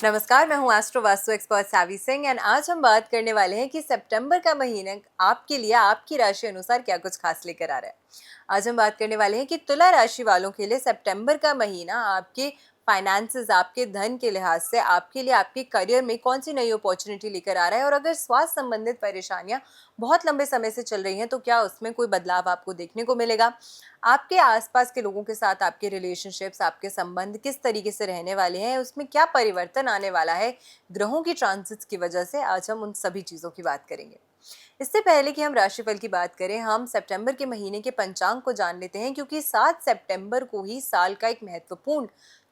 नमस्कार, मैं हूँ astro vastu expert Savi Singh and आज हम बात करने वाले हैं कि सितंबर का महीना आपके लिए आपकी राशि अनुसार क्या कुछ खास लेकर आ रहा है। आज हम बात करने वाले हैं कि तुला राशि वालों के लिए सितंबर का महीना आपके फाइनेंसेस, आपके धन के लिहाज से आपके लिए आपके करियर में कौन सी नई अपॉर्चुनिटी लेकर आ रहा है और अगर स्वास्थ्य संबंधित परेशानियां बहुत लंबे समय से चल रही हैं तो क्या उसमें कोई बदलाव आपको देखने को मिलेगा। आपके आसपास के लोगों के साथ आपके रिलेशनशिप्स, आपके संबंध किस तरीके से रहने वाले हैं, उसमें क्या परिवर्तन आने वाला है ग्रहों की ट्रांजिट्स की वजह से, आज हम उन सभी चीज़ों की बात करेंगे। इससे पहले कि हम राशिफल की बात करें, हम सितंबर के महीने के पंचांग को जान लेते हैं क्योंकि 7 सितंबर को ही साल का एक महत्वपूर्ण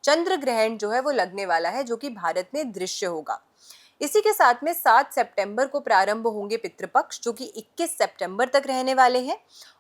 चंद्र ग्रहण जो है वो लगने वाला है, जो कि भारत में दृश्य होगा। इसी के साथ में 7 सितंबर को प्रारंभ होंगे पितृपक्ष, जो कि 21 सितंबर तक रहने वाले हैं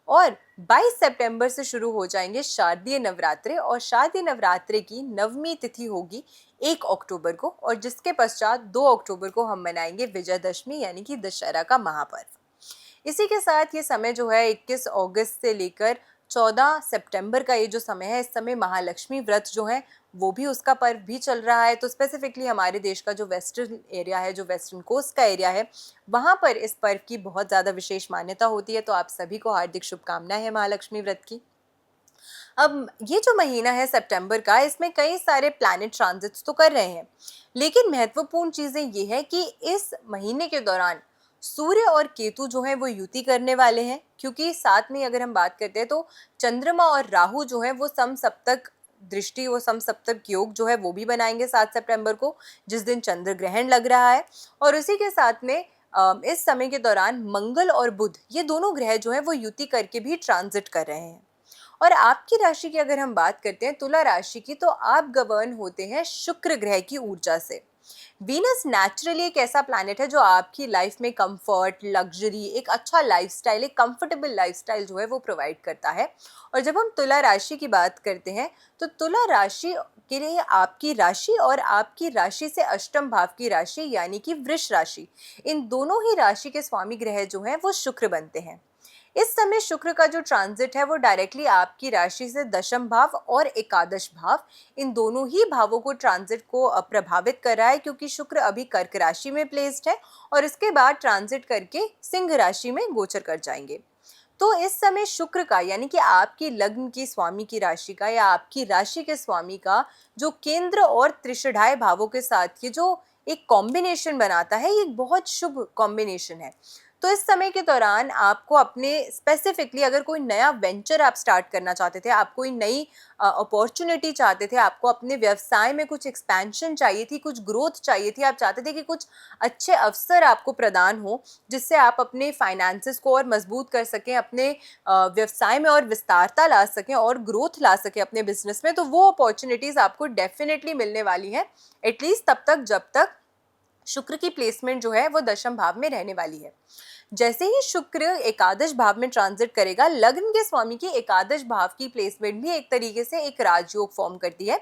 और 22 सितंबर से शुरू हो जाएंगे शारदीय नवरात्रे और शारदीय नवरात्रे की नवमी तिथि होगी 1 अक्टूबर को और जिसके पश्चात 2 अक्टूबर को हम मनाएंगे विजयदशमी यानी कि दशहरा का महापर्व। इसी के साथ ये समय जो है 21 अगस्त से लेकर 14 सितंबर का ये जो समय है, इस समय महालक्ष्मी व्रत जो है वो भी, उसका पर्व भी चल रहा है। तो स्पेसिफिकली हमारे देश का जो वेस्टर्न एरिया है, जो वेस्टर्न कोस्ट का एरिया है, वहाँ पर इस पर्व की बहुत ज़्यादा विशेष मान्यता होती है। तो आप सभी को हार्दिक शुभकामनाएं है महालक्ष्मी व्रत की। अब ये जो महीना है सितंबर का, इसमें कई सारे प्लैनेट ट्रांजिट्स तो कर रहे हैं, लेकिन महत्वपूर्ण चीज़ें ये है कि इस महीने के दौरान सूर्य और केतु जो है वो युति करने वाले हैं, क्योंकि साथ में अगर हम बात करते हैं तो चंद्रमा और राहु जो है वो समसप्तक दृष्टि, वो समसप्तक योग जो है वो भी बनाएंगे 7 सितंबर को, जिस दिन चंद्र ग्रहण लग रहा है। और उसी के साथ में इस समय के दौरान मंगल और बुध, ये दोनों ग्रह जो है वो युति करके भी ट्रांजिट कर रहे हैं। और आपकी राशि की अगर हम बात करते हैं, तुला राशि की, तो आप गवर्न होते हैं शुक्र ग्रह की ऊर्जा से। वीनस नेचुरली एक ऐसा प्लैनेट है जो आपकी लाइफ में कंफर्ट, लग्जरी, एक अच्छा लाइफस्टाइल, एक कंफर्टेबल लाइफस्टाइल जो है वो प्रोवाइड करता है। और जब हम तुला राशि की बात करते हैं तो तुला राशि के लिए आपकी राशि और आपकी राशि से अष्टम भाव की राशि यानी कि वृष राशि, इन दोनों ही राशि के स्वामी ग्रह जो हैं वो शुक्र बनते हैं। इस समय शुक्र का जो ट्रांजिट है वो डायरेक्टली आपकी राशि से दशम भाव और एकादश भाव, इन दोनों ही भावों को ट्रांजिट को प्रभावित कर रहा है, क्योंकि शुक्र अभी कर्क राशि में प्लेस्ड है और इसके बाद ट्रांजिट करके सिंह राशि में गोचर कर जाएंगे। तो इस समय शुक्र का यानी कि आपकी लग्न की स्वामी की राशि का या आपकी राशि के स्वामी का जो केंद्र और त्रिषाढ़ाय भावों के साथ ये जो एक कॉम्बिनेशन बनाता है, ये एक बहुत शुभ कॉम्बिनेशन है। तो इस समय के दौरान आपको अपने स्पेसिफिकली अगर कोई नया वेंचर आप स्टार्ट करना चाहते थे, आप कोई नई अपॉर्चुनिटी चाहते थे, आपको अपने व्यवसाय में कुछ एक्सपेंशन चाहिए थी, कुछ ग्रोथ चाहिए थी, आप चाहते थे कि कुछ अच्छे अवसर आपको प्रदान हो जिससे आप अपने फाइनेंसेस को और मजबूत कर सकें, अपने व्यवसाय में और विस्तारता ला सकें और ग्रोथ ला सकें अपने बिजनेस में, तो वो अपॉर्चुनिटीज़ आपको डेफिनेटली मिलने वाली हैं, एटलीस्ट तब तक जब तक शुक्र की प्लेसमेंट जो है वो दशम भाव में रहने वाली है। जैसे ही शुक्र एकादश भाव में ट्रांजिट करेगा, लग्न के स्वामी की एकादश भाव की प्लेसमेंट भी एक तरीके से एक राजयोग फॉर्म करती है,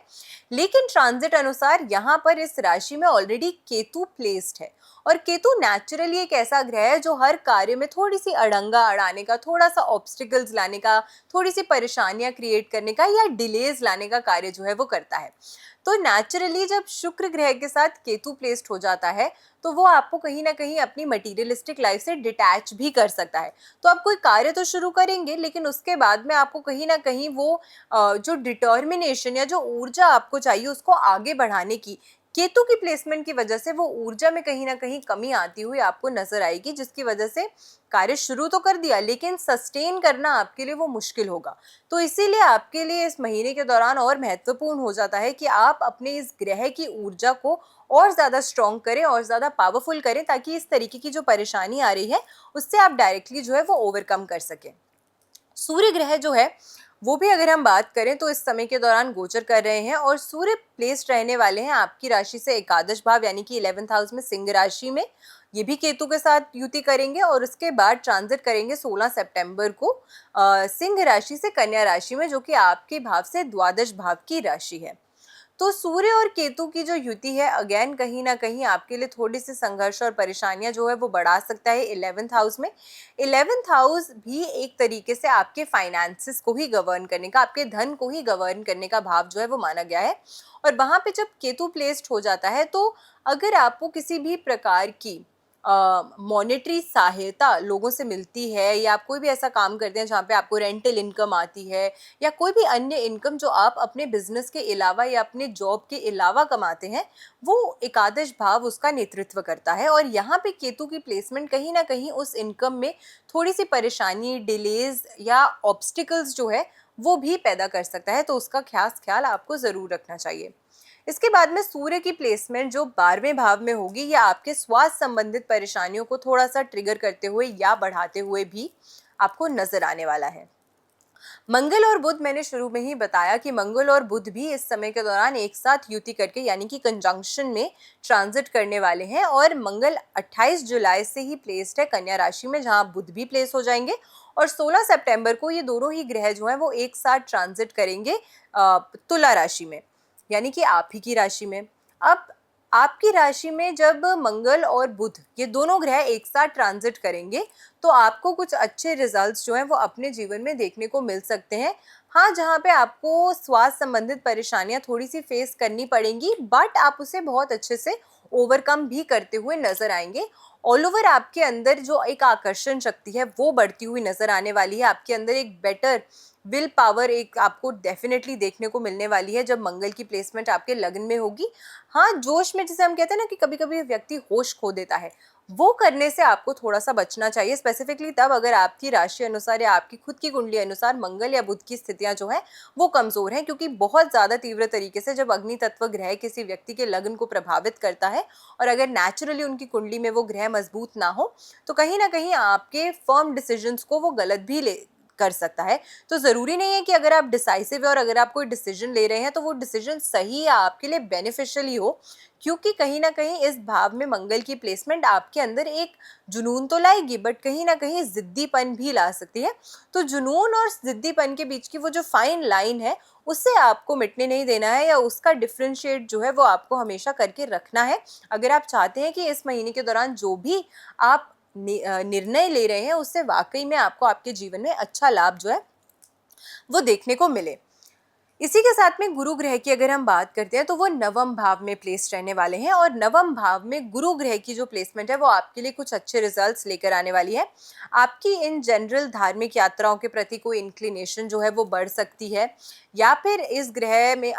लेकिन ट्रांजिट अनुसार यहाँ पर इस राशि में ऑलरेडी केतु प्लेस्ड है और केतु नेचुरली एक ऐसा ग्रह है जो हर कार्य में थोड़ी सी अड़ंगा अड़ाने का, थोड़ा सा ऑब्स्टिकल्स लाने का, थोड़ी सी परेशानियां क्रिएट करने का या डिलेज लाने का कार्य जो है वो करता है। तो नेचुरली जब शुक्र ग्रह के साथ केतु प्लेस्ड हो जाता है तो वो आपको कहीं ना कहीं अपनी मटीरियलिस्टिक लाइफ से डिटैच भी कर सकता है। तो आप कोई कार्य तो शुरू करेंगे, लेकिन उसके बाद में आपको कहीं ना कहीं वो जो डिटर्मिनेशन या जो ऊर्जा आपको चाहिए उसको आगे बढ़ाने की, केतु की प्लेसमेंट की वजह से वो ऊर्जा में कहीं ना कहीं कमी आती हुई आपको नजर आएगी, जिसकी वजह से कार्य शुरू तो कर दिया लेकिन सस्टेन करना आपके लिए वो मुश्किल होगा। तो इसीलिए आपके लिए इस महीने के दौरान और महत्वपूर्ण हो जाता है कि आप अपने इस ग्रह की ऊर्जा को और ज़्यादा स्ट्रॉन्ग करें और ज़्यादा पावरफुल करें, ताकि इस तरीके की जो परेशानी आ रही है उससे आप डायरेक्टली जो है वो ओवरकम कर सकें। सूर्य ग्रह जो है वो भी अगर हम बात करें तो इस समय के दौरान गोचर कर रहे हैं और सूर्य प्लेस्ड रहने वाले हैं आपकी राशि से एकादश भाव यानी कि 11th हाउस में, सिंह राशि में। ये भी केतु के साथ युति करेंगे और उसके बाद ट्रांजिट करेंगे 16 सितंबर को सिंह राशि से कन्या राशि में, जो कि आपके भाव से द्वादश भाव की राशि है। तो सूर्य और केतु की जो युति है अगेन कहीं ना कहीं आपके लिए थोड़ी सी संघर्ष और परेशानियां जो है वो बढ़ा सकता है 11th हाउस में। 11th हाउस भी एक तरीके से आपके फाइनेंसेस को ही गवर्न करने का, आपके धन को ही गवर्न करने का भाव जो है वो माना गया है। और वहां पे जब केतु प्लेस्ड हो जाता है तो अगर आपको किसी भी प्रकार की मॉनेटरी सहायता लोगों से मिलती है, या आप कोई भी ऐसा काम करते हैं जहाँ पे आपको रेंटल इनकम आती है, या कोई भी अन्य इनकम जो आप अपने बिजनेस के अलावा या अपने जॉब के अलावा कमाते हैं, वो एकादश भाव उसका नेतृत्व करता है। और यहाँ पे केतु की प्लेसमेंट कहीं ना कहीं उस इनकम में थोड़ी सी परेशानी, डिलेज या ऑब्स्टिकल्स जो है वो भी पैदा कर सकता है, तो उसका खास ख्याल आपको जरूर रखना चाहिए। इसके बाद में सूर्य की प्लेसमेंट जो 12वें भाव में होगी, यह आपके स्वास्थ्य संबंधित परेशानियों को थोड़ा सा ट्रिगर करते हुए या बढ़ाते हुए भी आपको नजर आने वाला है। मंगल और बुध, मैंने शुरू में ही बताया कि मंगल और बुध भी इस समय के दौरान एक साथ युति करके यानी कि कंजंक्शन में ट्रांजिट करने वाले हैं। और मंगल 28 जुलाई से ही प्लेस्ड है कन्या राशि में, जहां बुध भी प्लेस हो जाएंगे। और 16 सितंबर को ये दोनों ही ग्रह जो हैं वो एक साथ ट्रांजिट करेंगे तुला राशि में, यानी कि आप ही की राशि में। अब आपकी राशि में जब मंगल और बुध ये दोनों ग्रह एक साथ ट्रांजिट करेंगे तो आपको कुछ अच्छे रिजल्ट्स जो हैं वो अपने जीवन में देखने को मिल सकते हैं। हाँ, जहाँ पे आपको स्वास्थ्य संबंधित परेशानियां थोड़ी सी फेस करनी पड़ेंगी, बट आप उसे बहुत अच्छे से ओवरकम भी करते हुए नजर आएंगे। ऑल ओवर आपके अंदर जो एक आकर्षण शक्ति है वो बढ़ती हुई नजर आने वाली है। आपके अंदर एक बेटर विल पावर एक आपको डेफिनेटली देखने को मिलने वाली है जब मंगल की प्लेसमेंट आपके लग्न में होगी। हाँ, जोश में जिसे हम कहते हैं ना कि कभी कभी व्यक्ति होश खो देता है, वो करने से आपको थोड़ा सा बचना चाहिए, स्पेसिफिकली तब अगर आपकी राशि अनुसार या आपकी खुद की कुंडली अनुसार मंगल या बुध की स्थितियां जो है वो कमजोर हैं। क्योंकि बहुत ज्यादा तीव्र तरीके से जब अग्नि तत्व ग्रह किसी व्यक्ति के लग्न को प्रभावित करता है और अगर नेचुरली उनकी कुंडली में वो ग्रह मजबूत ना हो तो कहीं ना कहीं आपके फर्म डिसीजंस को वो गलत भी ले कर सकता है। तो जरूरी नहीं है कि अगर आप डिसाइसिव है और अगर आप कोई डिसीजन ले रहे हैं तो वो डिसीजन सही या आपके लिए बेनिफिशियल ही हो, क्योंकि कहीं ना कहीं इस भाव में मंगल की प्लेसमेंट आपके अंदर एक जुनून तो लाएगी बट कहीं ना कहीं जिद्दीपन भी ला सकती है। तो जुनून और जिद्दीपन के बीच की वो जो फाइन लाइन है उससे आपको मिटने नहीं देना है, या उसका डिफ्रेंशिएट जो है वो आपको हमेशा करके रखना है। अगर आप चाहते हैं कि इस महीने के दौरान जो भी आप निर्णय ले रहे हैं उससे वाकई में आपको आपके जीवन में अच्छा लाभ जो है वो देखने को मिले। इसी के साथ में गुरु ग्रह की अगर हम बात करते हैं तो वो नवम भाव में प्लेस रहने वाले हैं। और नवम भाव में गुरु ग्रह की जो प्लेसमेंट है वो आपके लिए कुछ अच्छे रिजल्ट्स लेकर आने वाली है। आपकी इन जनरल धार्मिक यात्राओं के प्रति कोई इंक्लिनेशन जो है वो बढ़ सकती है, या फिर इस ग्रह में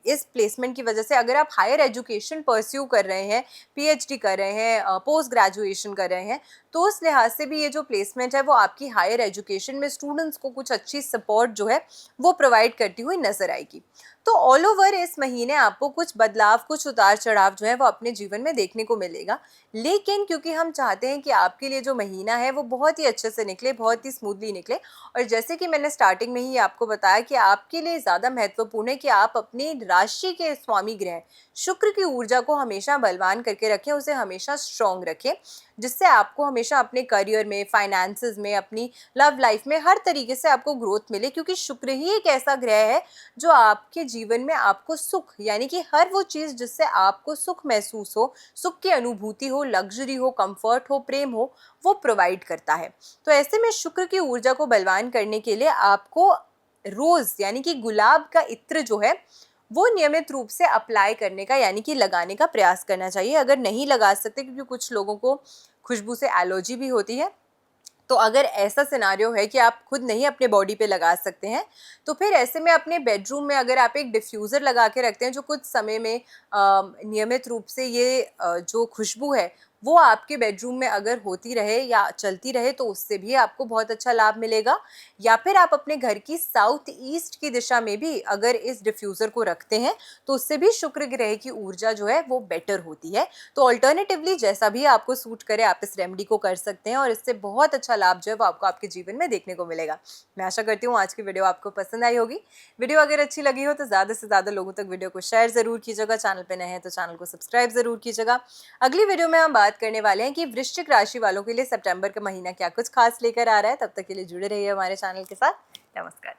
इस प्लेसमेंट की वजह से अगर आप हायर एजुकेशन परस्यू कर रहे हैं, पीएचडी कर रहे हैं, पोस्ट ग्रेजुएशन कर रहे हैं, तो उस लिहाज से भी ये जो प्लेसमेंट है वो आपकी हायर एजुकेशन में स्टूडेंट्स को कुछ अच्छी सपोर्ट जो है वो प्रोवाइड करती हुई नजर आएगी। तो ऑल ओवर इस महीने आपको कुछ बदलाव, कुछ उतार चढ़ाव जो है वो अपने जीवन में देखने को मिलेगा। लेकिन क्योंकि हम चाहते हैं कि आपके लिए जो महीना है वो बहुत ही अच्छे से निकले, बहुत ही स्मूथली निकले, और जैसे कि मैंने स्टार्टिंग में ही आपको बताया कि आपके लिए ज़्यादा महत्वपूर्ण है कि आप अपनी राशि के स्वामी ग्रह शुक्र की ऊर्जा को हमेशा बलवान करके रखें, उसे हमेशा स्ट्रॉन्ग रखें, जिससे आपको हमेशा अपने करियर में, फाइनेंसेस में, अपनी लव लाइफ में हर तरीके से आपको ग्रोथ मिले। क्योंकि शुक्र ही एक ऐसा ग्रह है जो आपके जीवन में आपको सुख, यानी कि हर वो चीज़ जिससे आपको सुख महसूस हो, सुख की अनुभूति हो, लग्जरी हो, कंफर्ट हो, प्रेम हो, वो प्रोवाइड करता है। तो ऐसे में शुक्र की ऊर्जा को बलवान करने के लिए आपको रोज यानी कि गुलाब का इत्र जो है वो नियमित रूप से अप्लाई करने का यानी कि लगाने का प्रयास करना चाहिए। अगर नहीं लगा सकते, क्योंकि कुछ लोगों को खुशबू से एलर्जी भी होती है, तो अगर ऐसा सिनारियो है कि आप खुद नहीं अपने बॉडी पे लगा सकते हैं तो फिर ऐसे में अपने बेडरूम में अगर आप एक डिफ्यूज़र लगा के रखते हैं जो कुछ समय में नियमित रूप से ये जो खुशबू है वो आपके बेडरूम में अगर होती रहे या चलती रहे तो उससे भी आपको बहुत अच्छा लाभ मिलेगा। या फिर आप अपने घर की साउथ ईस्ट की दिशा में भी अगर इस डिफ्यूज़र को रखते हैं तो उससे भी शुक्र ग्रह की ऊर्जा जो है वो बेटर होती है। तो ऑल्टरनेटिवली जैसा भी आपको सूट करे आप इस रेमेडी को कर सकते हैं और इससे बहुत अच्छा लाभ जो है वो आपको आपके जीवन में देखने को मिलेगा। मैं आशा करती हूँ आज की वीडियो आपको पसंद आई होगी। वीडियो अगर अच्छी लगी हो तो ज़्यादा से ज़्यादा लोगों तक वीडियो को शेयर ज़रूर कीजिएगा। चैनल पे नए हैं तो चैनल को सब्सक्राइब ज़रूर कीजिएगा। अगली वीडियो में हम बात करने वाले हैं कि वृश्चिक राशि वालों के लिए सितंबर का महीना क्या कुछ खास लेकर आ रहा है। तब तक के लिए जुड़े रहिए हमारे चैनल के साथ। नमस्कार।